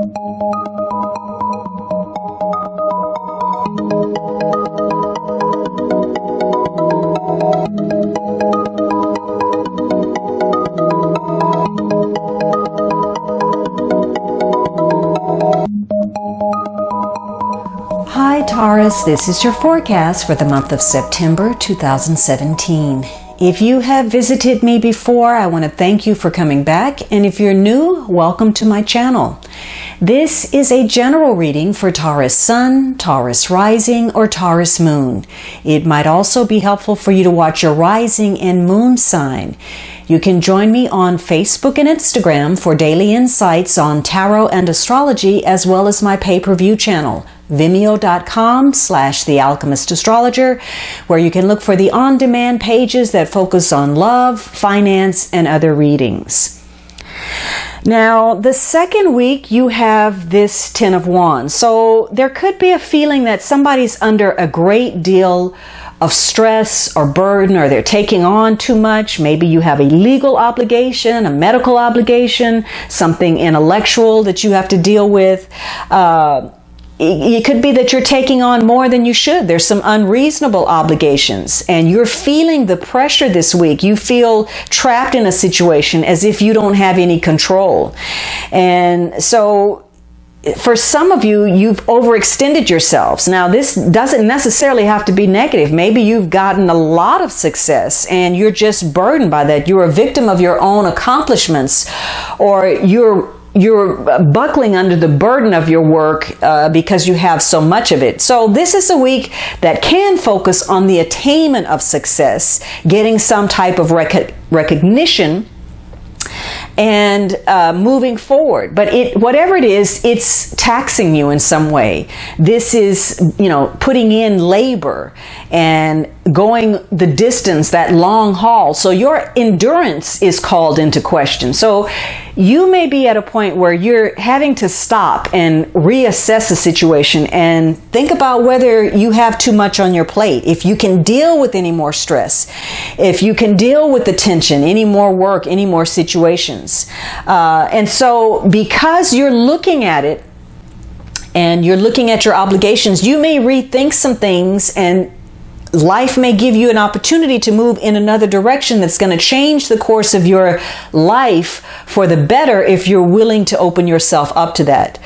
Hi Taurus, this is your forecast for the month of September 2017. If you have visited me before, I want to thank you for coming back, and if you're new, welcome to my channel. This is a general reading for Taurus Sun, Taurus Rising, or Taurus Moon. It might also be helpful for you to watch your rising and moon sign. You can join me on Facebook and Instagram for daily insights on tarot and astrology, as well as my pay-per-view channel, vimeo.com/thealchemistastrologer, where you can look for the on-demand pages that focus on love, finance, and other readings. Now, the second week, you have this Ten of Wands. So there could be a feeling that somebody's under a great deal of stress or burden, or they're taking on too much. Maybe you have a legal obligation, a medical obligation, something intellectual that you have to deal with. It could be that you're taking on more than you should. There's some unreasonable obligations, and you're feeling the pressure this week. You feel trapped in a situation as if you don't have any control. And so for some of you, you've overextended yourselves. Now, this doesn't necessarily have to be negative. Maybe you've gotten a lot of success and you're just burdened by that. You're a victim of your own accomplishments, or you're buckling under the burden of your work because you have so much of it. So this is a week that can focus on the attainment of success, getting some type of recognition, and moving forward. But whatever it is, it's taxing you in some way. This is, putting in labor and going the distance, that long haul. So your endurance is called into question. So you may be at a point where you're having to stop and reassess the situation and think about whether you have too much on your plate, if you can deal with any more stress, if you can deal with the tension, any more work, any more situations. And so because you're looking at it and you're looking at your obligations, you may rethink some things, and life may give you an opportunity to move in another direction that's going to change the course of your life for the better if you're willing to open yourself up to that.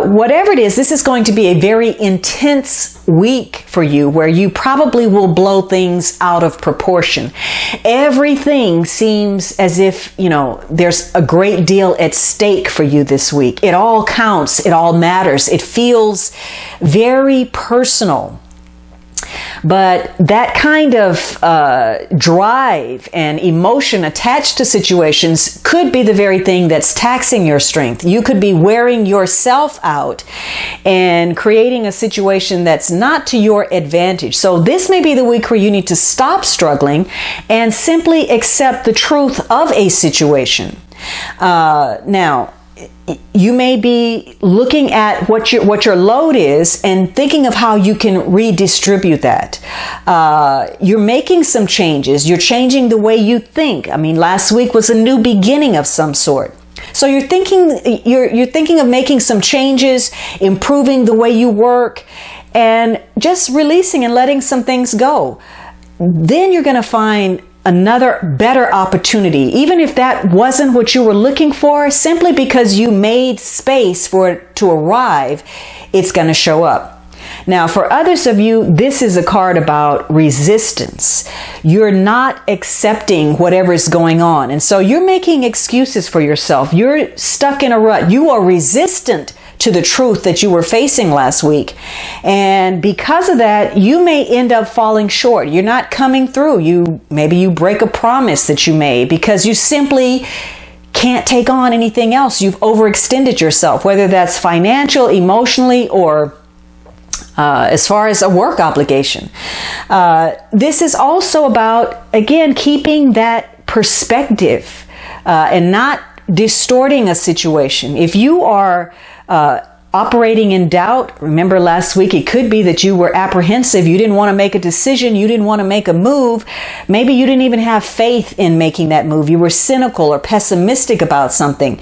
Whatever it is, this is going to be a very intense week for you, where you probably will blow things out of proportion. Everything seems as if, there's a great deal at stake for you this week. It all counts. It all matters. It feels very personal. But that kind of drive and emotion attached to situations could be the very thing that's taxing your strength. You could be wearing yourself out and creating a situation that's not to your advantage. So this may be the week where you need to stop struggling and simply accept the truth of a situation. Now, you may be looking at what your load is and thinking of how you can redistribute that. You're making some changes. You're changing the way you think. I mean, last week was a new beginning of some sort. So you're thinking of making some changes, improving the way you work, and just releasing and letting some things go. Then you're going to find another better opportunity, even if that wasn't what you were looking for. Simply because you made space for it to arrive, it's going to show up. Now, for others of you, this is a card about resistance. You're not accepting whatever is going on, and so you're making excuses for yourself. You're stuck in a rut. You are resistant to the truth that you were facing last week. And because of that, you may end up falling short. You're not coming through. Maybe you break a promise that you made because you simply can't take on anything else. You've overextended yourself, whether that's financial, emotionally, or as far as a work obligation. This is also about, again, keeping that perspective and not distorting a situation. If you are operating in doubt, remember last week, it could be that you were apprehensive. You didn't want to make a decision. You didn't want to make a move. Maybe you didn't even have faith in making that move. You were cynical or pessimistic about something.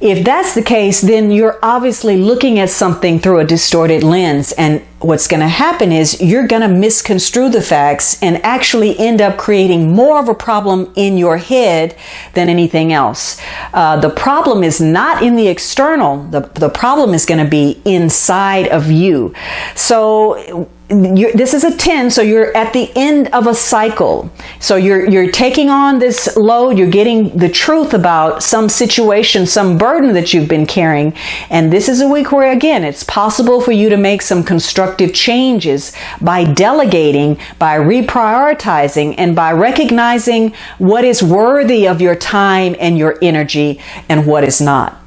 If that's the case, then you're obviously looking at something through a distorted lens. And what's going to happen is you're going to misconstrue the facts and actually end up creating more of a problem in your head than anything else. The problem is not in the external. The problem is going to be inside of you. So this is a 10, so you're at the end of a cycle. So you're taking on this load, you're getting the truth about some situation, some burden that you've been carrying. And this is a week where, again, it's possible for you to make some constructive changes by delegating, by reprioritizing, and by recognizing what is worthy of your time and your energy and what is not.